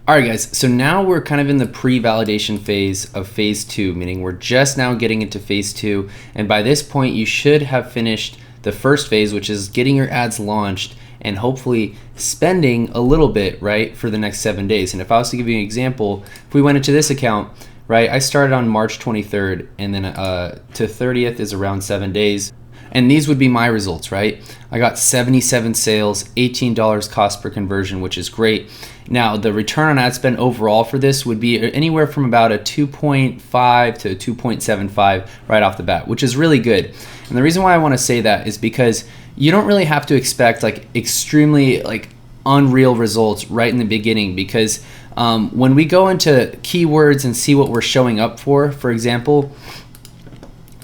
All right, guys. So now we're kind of in the pre-validation phase of phase two, meaning we're just now getting into phase two. And by this point, you should have finished the first phase, which is getting your ads launched and hopefully spending a little bit, right, for the next 7 days. And if I was to give you an example, if we went into this account, right, I started on March 23rd, and then to 30th is around 7 days. And these would be my results, right? I got 77 sales, $18 cost per conversion, which is great. Now, the return on ad spend overall for this would be anywhere from about a 2.5 to 2.75 right off the bat, which is really good. And the reason why I want to say that is because you don't really have to expect like extremely like unreal results right in the beginning, because when we go into keywords and see what we're showing up for example,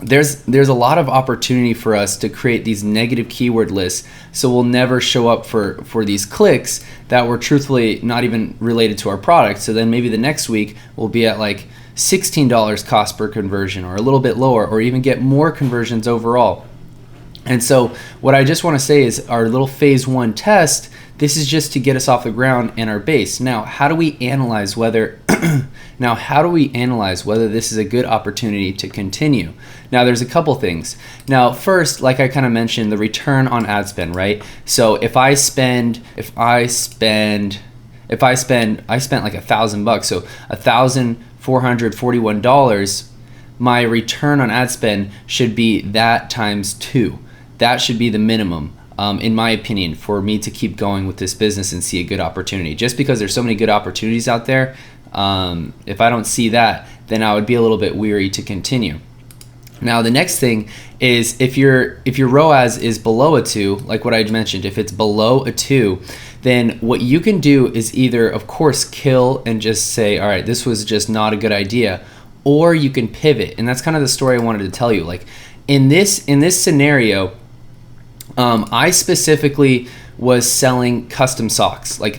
there's a lot of opportunity for us to create these negative keyword lists, so we'll never show up for these clicks that were truthfully not even related to our product. So then maybe the next week we'll be at like $16 cost per conversion, or a little bit lower, or even get more conversions overall. And so what I just want to say is our little phase one test, this is just to get us off the ground and our base. Now, how do we analyze whether this is a good opportunity to continue? Now, there's a couple things. Now, first, like I kind of mentioned, the return on ad spend, right? So if I spent like $1,000, so $1,441, my return on ad spend should be that times 2. That should be the minimum, in my opinion, for me to keep going with this business and see a good opportunity. Just because there's so many good opportunities out there, if I don't see that, then I would be a little bit weary to continue. Now, the next thing is if your ROAS is below a 2, like what I mentioned, if it's below a 2, then what you can do is either, of course, kill and just say, all right, this was just not a good idea, or you can pivot. And that's kind of the story I wanted to tell you. Like in this scenario, I specifically was selling custom socks. Like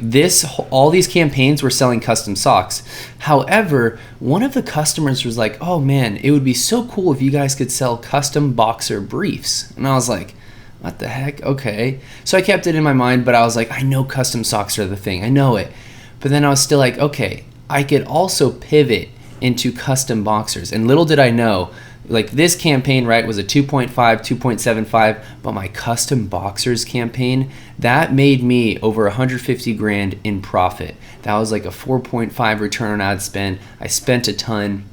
all these campaigns were selling custom socks. However, one of the customers was like, oh man, it would be so cool if you guys could sell custom boxer briefs. And I was like, what the heck? Okay. So I kept it in my mind, but I was like, I know custom socks are the thing. I know it. But then I was still like, okay, I could also pivot into custom boxers. And little did I know, like this campaign, right, was a 2.5, 2.75, but my custom boxers campaign, that made me over 150 grand in profit. That was like a 4.5 return on ad spend. I spent a ton,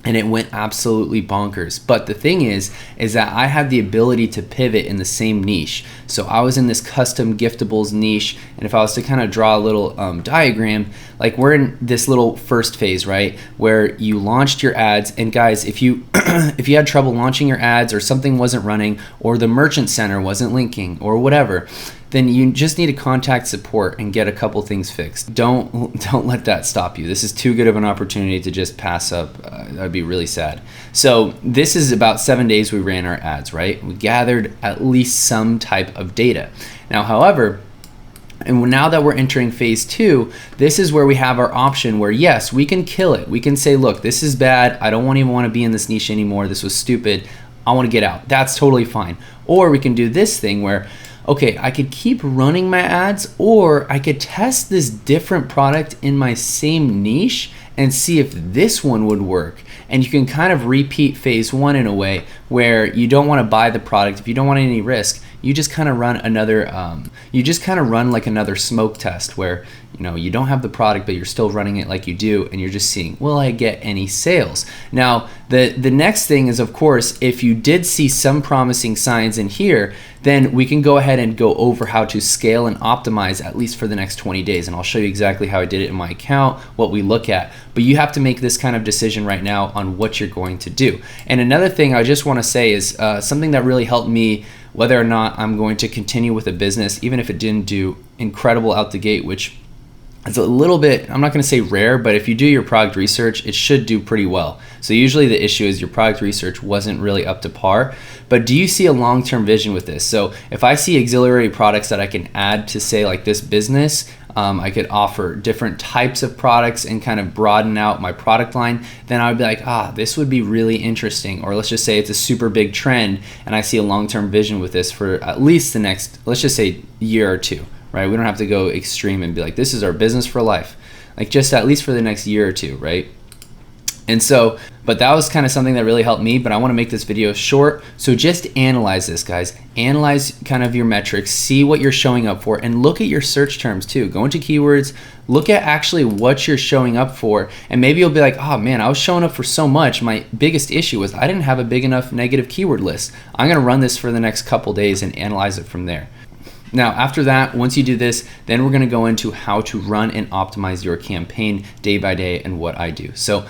and it went absolutely bonkers. But the thing is that I had the ability to pivot in the same niche. So I was in this custom giftables niche, and if I was to kind of draw a little diagram, like we're in this little first phase, right, where you launched your ads. And guys, if you if you had trouble launching your ads, or something wasn't running, or the merchant center wasn't linking, or whatever, then you just need to contact support and get a couple things fixed. Don't let that stop you. This is too good of an opportunity to just pass up. That'd be really sad. So this is about 7 days we ran our ads, right? We gathered at least some type of data. Now, however, and now that we're entering phase two, this is where we have our option where, yes, we can kill it. We can say, look, this is bad. I don't even want to be in this niche anymore. This was stupid. I want to get out. That's totally fine. Or we can do this thing where, okay, I could keep running my ads, or I could test this different product in my same niche and see if this one would work. And you can kind of repeat phase one in a way where you don't want to buy the product. If you don't want any risk, you just kind of run another, like another smoke test where, you don't have the product, but you're still running it like you do, and you're just seeing, will I get any sales? Now, the next thing is, of course, if you did see some promising signs in here, then we can go ahead and go over how to scale and optimize at least for the next 20 days. And I'll show you exactly how I did it in my account, what we look at. But you have to make this kind of decision right now on what you're going to do. And another thing I just want to say is something that really helped me, whether or not I'm going to continue with a business, even if it didn't do incredible out the gate, which is a little bit, I'm not going to say rare, but if you do your product research, it should do pretty well. So usually the issue is your product research wasn't really up to par. But do you see a long-term vision with this? So if I see auxiliary products that I can add to, say, like this business, I could offer different types of products and kind of broaden out my product line, then I would be like, this would be really interesting. Or let's just say it's a super big trend and I see a long-term vision with this for at least the next, let's just say, year or two, right? We don't have to go extreme and be like, this is our business for life. like just at least for the next year or two, right? And so, but that was kind of something that really helped me, but I want to make this video short. So just analyze this, guys. Analyze kind of your metrics, see what you're showing up for, and look at your search terms too. Go into keywords, look at actually what you're showing up for, and maybe you'll be like, oh man, I was showing up for so much. My biggest issue was I didn't have a big enough negative keyword list. I'm gonna run this for the next couple days and analyze it from there. Now, after that, once you do this, then we're gonna go into how to run and optimize your campaign day by day and what I do. So